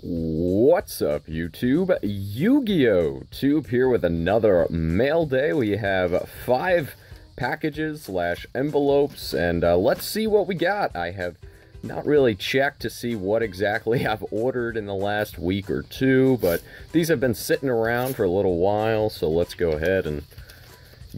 What's up, YouTube? YugiohTube here with another mail day. We have 5 packages / envelopes, and let's see what we got. I have not really checked to see what exactly I've ordered in the last week or two, but these have been sitting around for a little while, so let's go ahead and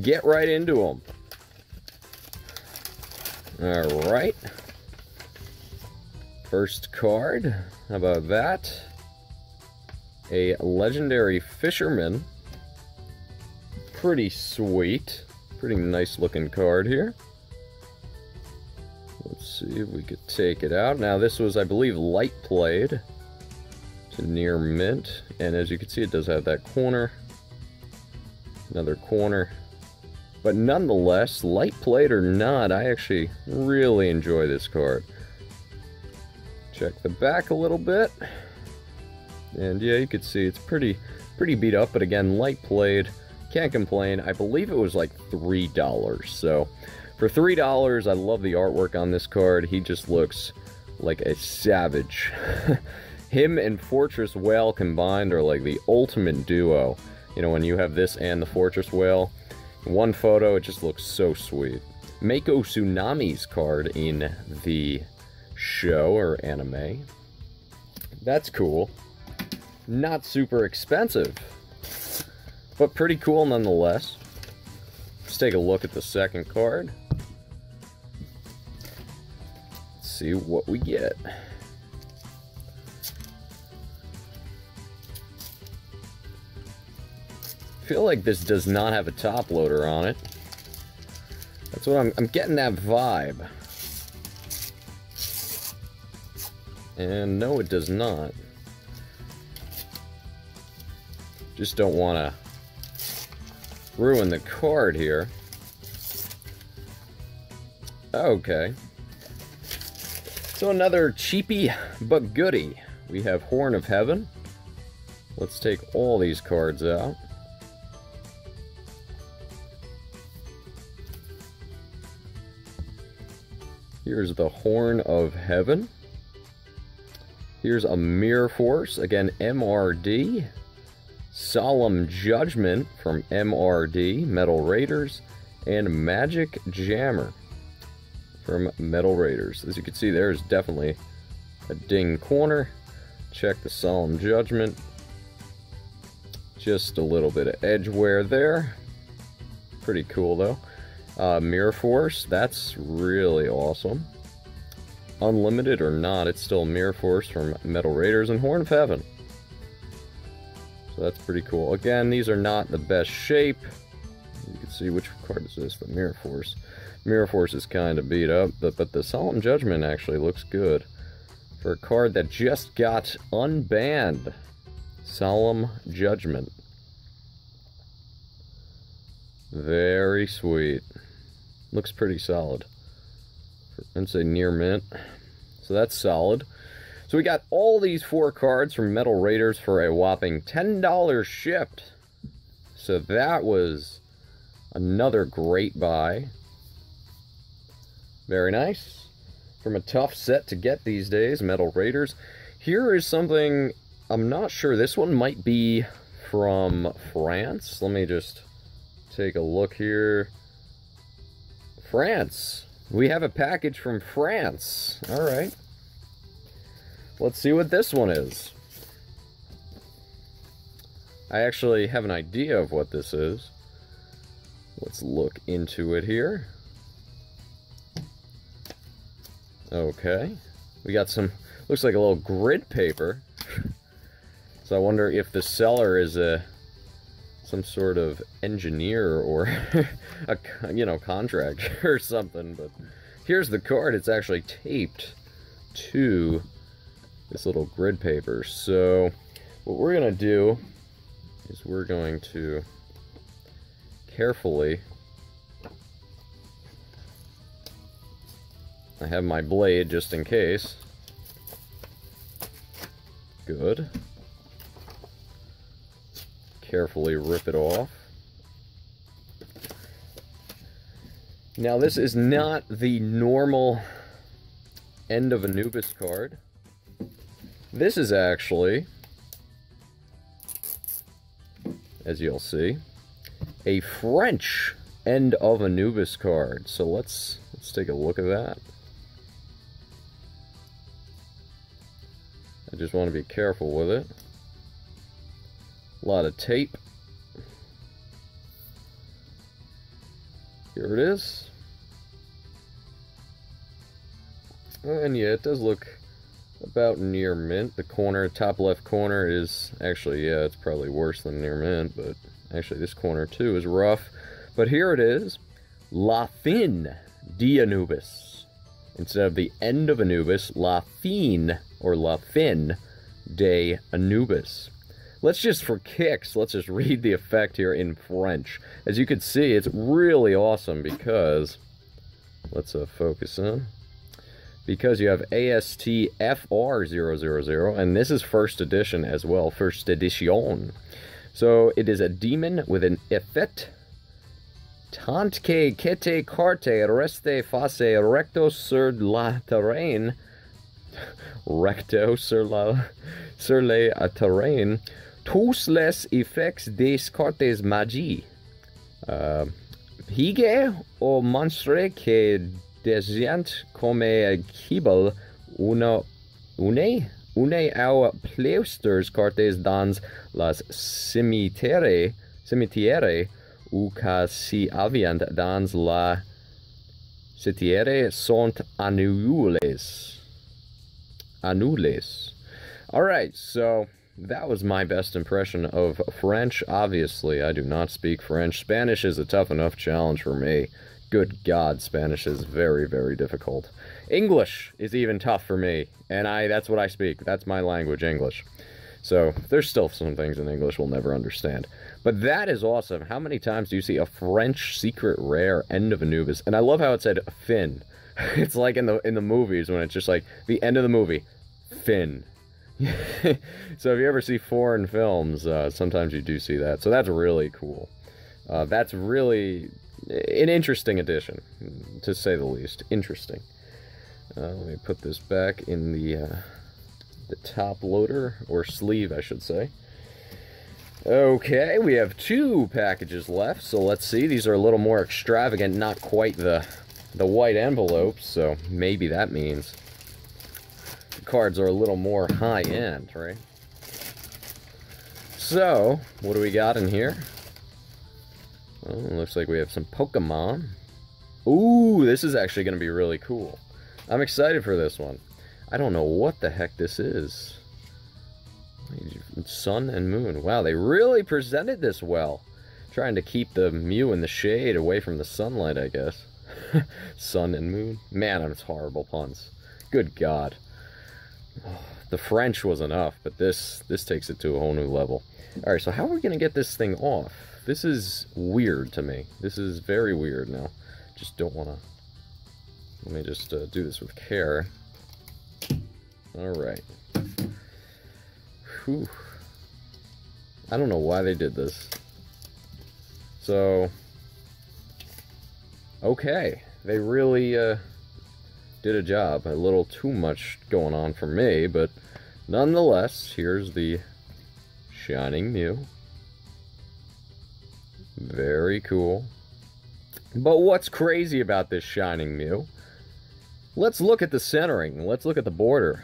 get right into them. Alright. First card, how about that? A legendary fisherman. Pretty sweet. Pretty nice looking card here. Let's see if we could take it out. Now this was, I believe, light played to near mint. And as you can see, it does have that corner. Another corner. But nonetheless, light played or not, I actually really enjoy this card. Check the back a little bit, and yeah, you can see it's pretty beat up, but again, light played, can't complain. I believe it was like $3, so for $3, I love the artwork on this card. He just looks like a savage. Him and Fortress Whale combined are like the ultimate duo. You know, when you have this and the Fortress Whale, in one photo, it just looks so sweet. Mako Tsunami's card in the show or anime. That's cool. Not super expensive, but pretty cool nonetheless. Let's take a look at the second card. Let's see what we get. I feel like this does not have a top loader on it. That's what I'm getting, that vibe. And no, it does not. Just don't want to ruin the card here. Okay. So another cheapy but goodie. We have Horn of Heaven. Let's take all these cards out. Here's the Horn of Heaven. Here's a Mirror Force, again MRD, Solemn Judgment from MRD, Metal Raiders, and Magic Jammer from Metal Raiders. As you can see, there's definitely a ding corner. Check the Solemn Judgment. Just a little bit of edge wear there. Pretty cool though. Mirror Force, that's really awesome. Unlimited or not, it's still Mirror Force from Metal Raiders, and Horn of Heaven. So that's pretty cool. Again, these are not the best shape. You can see, which card is this? The Mirror Force. Mirror Force is kind of beat up, but the Solemn Judgment actually looks good for a card that just got unbanned. Solemn Judgment. Very sweet. Looks pretty solid. I'd say near mint. So that's solid. So we got all these 4 cards from Metal Raiders for a whopping $10 shipped. So that was another great buy. Very nice. From a tough set to get these days, Metal Raiders. Here is something, I'm not sure, this one might be from France. Let me just take a look here. France. We have a package from France. Alright. Let's see what this one is. I actually have an idea of what this is. Let's look into it here. Okay. We got some, looks like a little grid paper. So I wonder if the seller is some sort of engineer or a contractor or something. But here's the card. It's actually taped to this little grid paper. So what we're gonna do is we're going to carefully, I have my blade just in case. Good. Carefully rip it off. Now this is not the normal End of Anubis card. This is actually, as you'll see, a French End of Anubis card. So let's take a look at that. I just want to be careful with it. A lot of tape. Here it is. And yeah, it does look about near mint. The corner, top left corner is actually, yeah, it's probably worse than near mint, but actually this corner too is rough. But here it is, La Fin de Anubis. Instead of the end of Anubis, La Fin, or La Fin de Anubis. Let's just, for kicks, let's just read the effect here in French. As you can see, it's really awesome because, let's focus in. Because you have ASTFR000, and this is first edition as well, first edition. So it is a demon with an effet. Tant que kete carte reste face recto sur la terrain. Recto sur le terrain. Tous les effets des cartes magie. Hige o monstre que desient come kibble une au pleusters cartes dans las cimetiere ou casi aviant dans la cimetiere sont annules. Alright, so that was my best impression of French. Obviously, I do not speak French. Spanish is a tough enough challenge for me. Good God, Spanish is very, very difficult. English is even tough for me, and that's what I speak. That's my language, English. So, there's still some things in English we'll never understand. But that is awesome. How many times do you see a French secret rare End of Anubis? And I love how it said Fin. It's like in the movies when it's just like, the end of the movie, Fin. So if you ever see foreign films, sometimes you do see that. So that's really cool. That's really an interesting addition, to say the least. Interesting. Let me put this back in the top loader, or sleeve, I should say. Okay, we have 2 packages left, so let's see. These are a little more extravagant, not quite the white envelopes, so maybe that means the cards are a little more high-end, right? So, what do we got in here? Well, it looks like we have some Pokemon. Ooh, this is actually going to be really cool. I'm excited for this one. I don't know what the heck this is. Sun and Moon. Wow, they really presented this well. Trying to keep the Mew in the shade away from the sunlight, I guess. Sun and Moon. Man, it's horrible puns. Good God. Oh, the French was enough, but this takes it to a whole new level. Alright, so how are we going to get this thing off? This is weird to me. This is very weird now. Just don't want to... Let me just do this with care. Alright. Whew. I don't know why they did this. So... Okay. They really did a job. A little too much going on for me, but nonetheless, here's the Shining Mew. Very cool. But what's crazy about this Shining Mew? Let's look at the centering. Let's look at the border.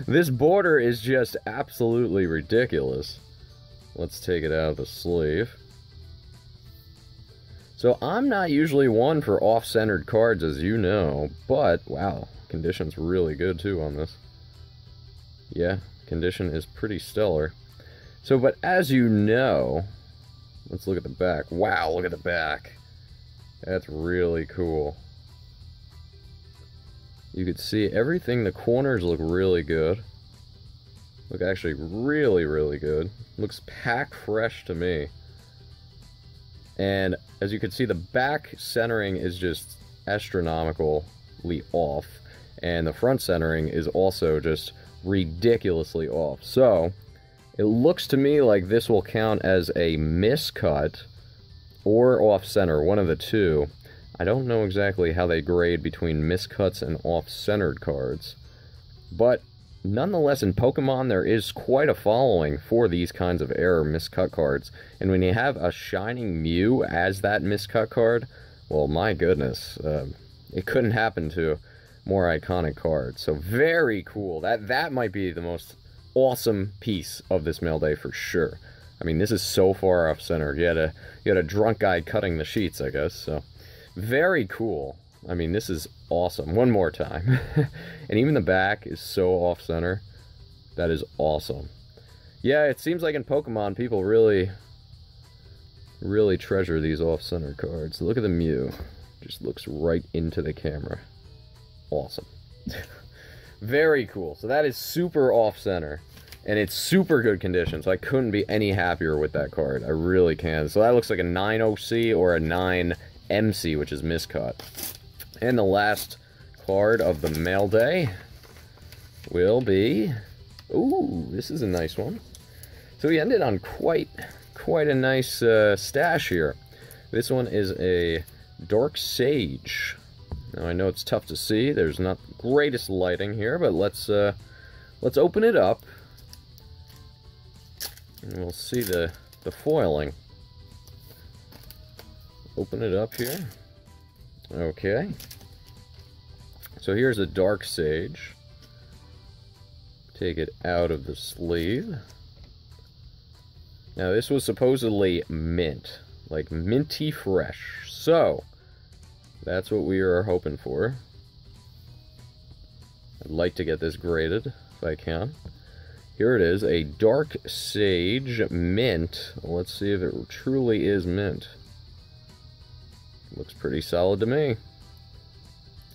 This border is just absolutely ridiculous. Let's take it out of the sleeve. So I'm not usually one for off-centered cards, as you know, but wow, condition's really good too on this. Yeah, condition is pretty stellar. So, but as you know, let's look at the back. Wow, look at the back. That's really cool. You could see everything, the corners look really good. Look actually really, really good. Looks pack fresh to me. And as you can see, the back centering is just astronomically off. And the front centering is also just ridiculously off. So, it looks to me like this will count as a miscut or off-center, one of the two. I don't know exactly how they grade between miscuts and off-centered cards. But nonetheless, in Pokemon, there is quite a following for these kinds of error miscut cards. And when you have a Shining Mew as that miscut card, well, my goodness, it couldn't happen to a more iconic card. So very cool. That might be the most awesome piece of this mail day for sure. I mean, this is so far off center. You had a drunk guy cutting the sheets, I guess. So very cool. I mean, this is awesome. One more time. And even the back is so off center. That is awesome. Yeah, it seems like in Pokemon, people really treasure these off center cards. Look at the Mew. Just looks right into the camera. Awesome. Very cool. So that is super off center. And it's super good condition, so I couldn't be any happier with that card. I really can. So that looks like a 9 OC or a 9 MC, which is miscut. And the last card of the mail day will be... Ooh, this is a nice one. So we ended on quite a nice stash here. This one is a Dark Sage. Now I know it's tough to see. There's not the greatest lighting here, but let's open it up. And we'll see the foiling. Open it up here. Okay. So here's a Dark Sage. Take it out of the sleeve. Now this was supposedly mint. Like minty fresh. So, that's what we are hoping for. I'd like to get this graded, if I can. Here it is, a Dark Sage mint. Let's see if it truly is mint. Looks pretty solid to me.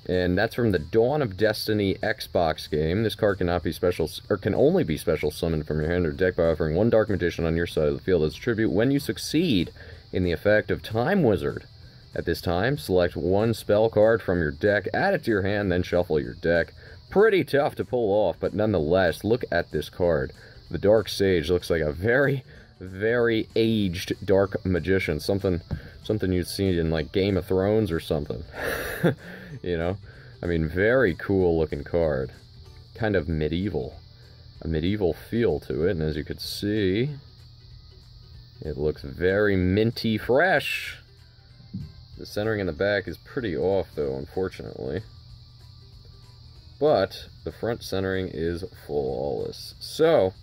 And that's from the Dawn of Destiny Xbox game. This card cannot be special, or can only be special summoned from your hand or deck by offering one Dark Magician on your side of the field as a tribute. When you succeed in the effect of Time Wizard, at this time, select one spell card from your deck, add it to your hand, then shuffle your deck. Pretty tough to pull off, but nonetheless, look at this card. The Dark Sage looks like a very, very aged Dark Magician. Something you'd see in, like, Game of Thrones or something. You know? I mean, very cool looking card. Kind of medieval. A medieval feel to it, and as you can see, it looks very minty fresh. The centering in the back is pretty off, though, unfortunately. But the front centering is flawless. So,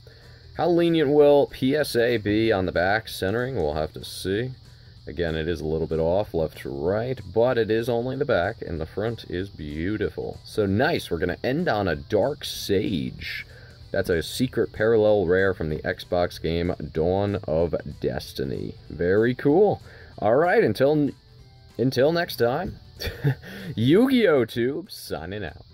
how lenient will PSA be on the back centering? We'll have to see. Again, it is a little bit off left to right, but it is only the back, and the front is beautiful. So nice, we're going to end on a Dark Sage. That's a secret parallel rare from the Xbox game Dawn of Destiny. Very cool. Alright, until next time, YugiohTube signing out.